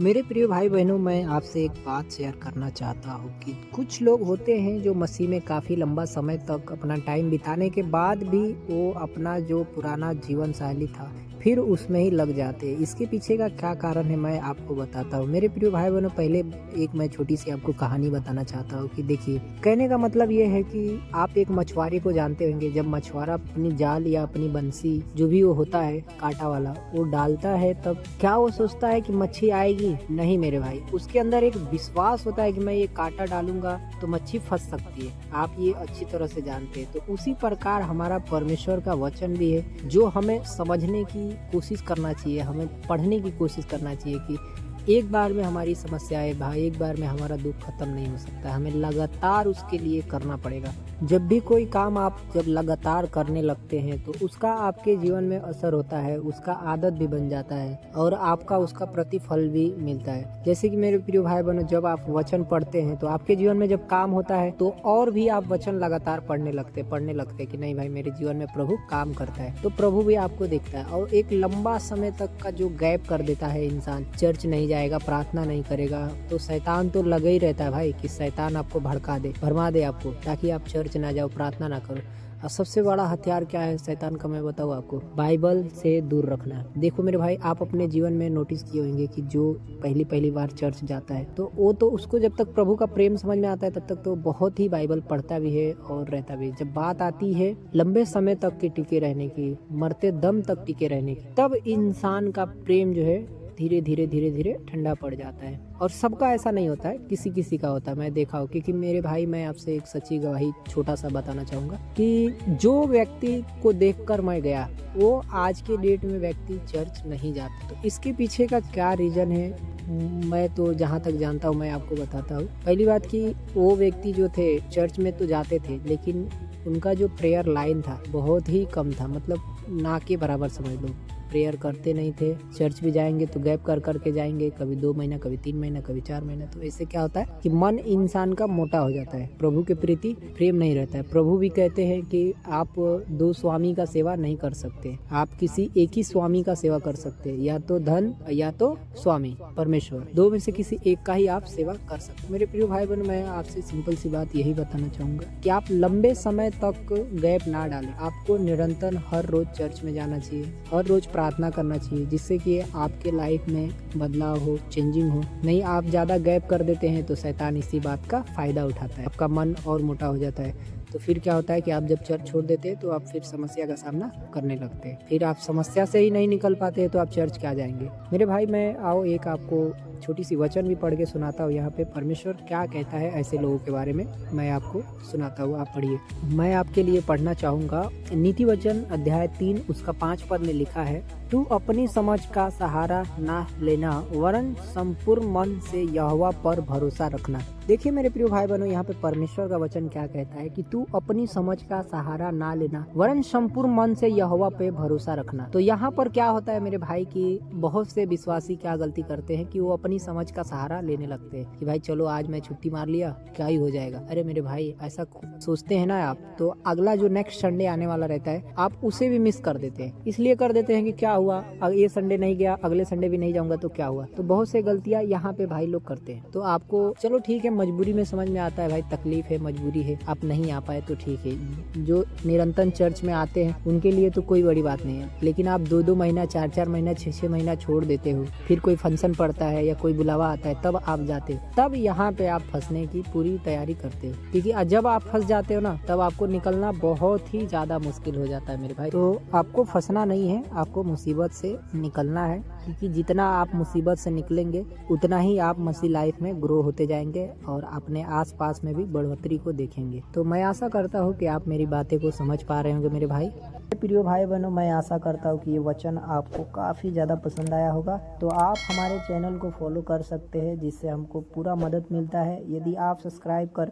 मेरे प्रिय भाई बहनों, मैं आपसे एक बात शेयर करना चाहता हूँ कि कुछ लोग होते हैं जो मसीह में काफ़ी लंबा समय तक अपना टाइम बिताने के बाद भी वो अपना जो पुराना जीवन शैली था फिर उसमें ही लग जाते हैं। इसके पीछे का क्या कारण है मैं आपको बताता हूँ। मेरे प्रिय भाई बहनों, पहले एक मैं छोटी सी आपको कहानी बताना चाहता हूँ कि देखिए, कहने का मतलब ये है कि आप एक मछुआरे को जानते होंगे। जब मछुआरा अपनी जाल या अपनी बंसी जो भी वो होता है कांटा वाला वो डालता है, तब क्या वो सोचता है कि मच्छी आएगी? नहीं मेरे भाई, उसके अंदर एक विश्वास होता है कि मैं ये कांटा डालूंगा तो मच्छी फंस सकती है। आप ये अच्छी तरह से जानते हैं। तो उसी प्रकार हमारा परमेश्वर का वचन भी है, जो हमें समझने की कोशिश करना चाहिए, हमें पढ़ने की कोशिश करना चाहिए कि एक बार में हमारी समस्याएं भाई, एक बार में हमारा दुख खत्म नहीं हो सकता। हमें लगातार उसके लिए करना पड़ेगा। जब भी कोई काम आप जब लगातार करने लगते हैं तो उसका आपके जीवन में असर होता है, उसका आदत भी बन जाता है और आपका उसका प्रतिफल भी मिलता है। जैसे कि मेरे प्रिय भाई बहनों, जब आप वचन पढ़ते हैं तो आपके जीवन में जब काम होता है तो और भी आप वचन लगातार पढ़ने लगते कि नहीं भाई, मेरे जीवन में प्रभु काम करता है, तो प्रभु भी आपको देखता है। और एक लंबा समय तक का जो गैप कर देता है इंसान, चर्च नहीं जाएगा, प्रार्थना नहीं करेगा, तो शैतान तो लगा ही रहता है भाई कि शैतान आपको भड़का दे, भरमा दे आपको, ताकि आप चर्च ना जाओ, प्रार्थना ना करो। और सबसे बड़ा हथियार क्या है शैतान का, मैं बताऊँ आपको, बाइबल से दूर रखना। देखो मेरे भाई, आप अपने जीवन में नोटिस किए होंगे कि जो पहली बार चर्च जाता है तो वो तो उसको जब तक प्रभु का प्रेम समझ में आता है तब तक तो बहुत ही बाइबल पढ़ता भी है और रहता भी है। जब बात आती है लंबे समय तक के टिके रहने की, मरते दम तक टिके रहने की, तब इंसान का प्रेम जो है धीरे धीरे ठंडा पड़ जाता है। और सबका ऐसा नहीं होता है, किसी किसी का होता है, मैं देखा हूँ। क्योंकि मेरे भाई, मैं आपसे एक सच्ची गवाही छोटा सा बताना चाहूँगा कि जो व्यक्ति को देखकर मैं गया, वो आज के डेट में व्यक्ति चर्च नहीं जाता। तो इसके पीछे का क्या रीज़न है, मैं तो जहाँ तक जानता हूँ मैं आपको बताता हूँ। पहली बात कि वो व्यक्ति जो थे चर्च में तो जाते थे, लेकिन उनका जो प्रेयर लाइन था बहुत ही कम था, मतलब ना के बराबर समझ लो। प्रेयर करते नहीं थे, चर्च भी जाएंगे तो गैप कर करके जाएंगे, कभी 2 महीना, कभी 3 महीना, कभी 4 महीना। तो इससे क्या होता है कि मन इंसान का मोटा हो जाता है, प्रभु के प्रति प्रेम नहीं रहता है। प्रभु भी कहते हैं कि आप 2 स्वामी का सेवा नहीं कर सकते, आप किसी एक ही स्वामी का सेवा कर सकते हैं, या तो धन या तो स्वामी परमेश्वर, 2 में से किसी एक का ही आप सेवा कर सकते। मेरे प्रिय भाई बहन, मैं आपसे सिंपल सी बात यही बताना चाहूँगा कि आप लंबे समय तक गैप ना डालें। आपको निरंतर हर रोज चर्च में जाना चाहिए, हर रोज प्रार्थना करना चाहिए, जिससे कि आपके लाइफ में बदलाव हो, चेंजिंग हो। नहीं, आप ज़्यादा गैप कर देते हैं तो शैतान इसी बात का फ़ायदा उठाता है, आपका मन और मोटा हो जाता है। तो फिर क्या होता है कि आप जब चर्च छोड़ देते हैं तो आप फिर समस्या का सामना करने लगते हैं। फिर आप समस्या से ही नहीं निकल पाते हैं तो आप चर्च क्या जाएंगे। मेरे भाई, मैं आओ एक आपको छोटी सी वचन भी पढ़ के सुनाता हूँ। यहाँ पे परमेश्वर क्या कहता है ऐसे लोगों के बारे में, मैं आपको सुनाता हूँ, आप पढ़िए। मैं आपके लिए पढ़ना चाहूँगा नीति वचन अध्याय 3 उसका 5 पद में लिखा है, तू अपनी समझ का सहारा ना लेना, वरन संपूर्ण मन से यहोवा पर भरोसा रखना। देखिए मेरे प्रिय भाई बहनों, यहाँ पे परमेश्वर का वचन क्या कहता है कि तू अपनी समझ का सहारा ना लेना, वरन संपूर्ण मन से यहोवा पे भरोसा रखना। तो यहाँ पर क्या होता है मेरे भाई कि बहुत से विश्वासी क्या गलती करते हैं कि वो अपनी समझ का सहारा लेने लगते हैं कि भाई चलो आज मैं छुट्टी मार लिया, क्या ही हो जाएगा। अरे मेरे भाई, ऐसा सोचते हैं ना आप, तो अगला जो नेक्स्ट संडे आने वाला रहता है आप उसे भी मिस कर देते हैं। इसलिए कर देते हैं कि क्या हुआ, ये संडे नहीं गया, अगले संडे भी नहीं जाऊंगा तो क्या हुआ। तो बहुत से गलतियां यहाँ पे भाई लोग करते हैं। तो आपको चलो ठीक है, मजबूरी में समझ में आता है भाई, तकलीफ है, मजबूरी है, आप नहीं आ पाए तो ठीक है। जो निरंतर चर्च में आते हैं उनके लिए तो कोई बड़ी बात नहीं है, लेकिन आप 2-2 महीना, 4-4 महीना, 6-6 महीना छोड़ देते हो, फिर कोई फंक्शन पड़ता है या कोई बुलावा आता है तब आप जाते हो, तब यहाँ पे आप फंसने की पूरी तैयारी करते हो। क्योंकि जब आप फंस जाते हो ना, तब आपको निकलना बहुत ही ज्यादा मुश्किल हो जाता है मेरे भाई। तो आपको फंसना नहीं है, आपको मुसीबत से निकलना है। क्योंकि जितना आप मुसीबत से निकलेंगे उतना ही आप मसीह लाइफ में ग्रो होते जाएंगे और अपने आसपास में भी बढ़ोतरी को देखेंगे। तो मैं आशा करता हूँ कि आप मेरी बातें को समझ पा रहे होंगे मेरे भाई। प्रिय भाई बहनों, मैं आशा करता हूँ कि ये वचन आपको काफ़ी ज़्यादा पसंद आया होगा। तो आप हमारे चैनल को फॉलो कर सकते हैं, जिससे हमको पूरा मदद मिलता है। यदि आप सब्सक्राइब कर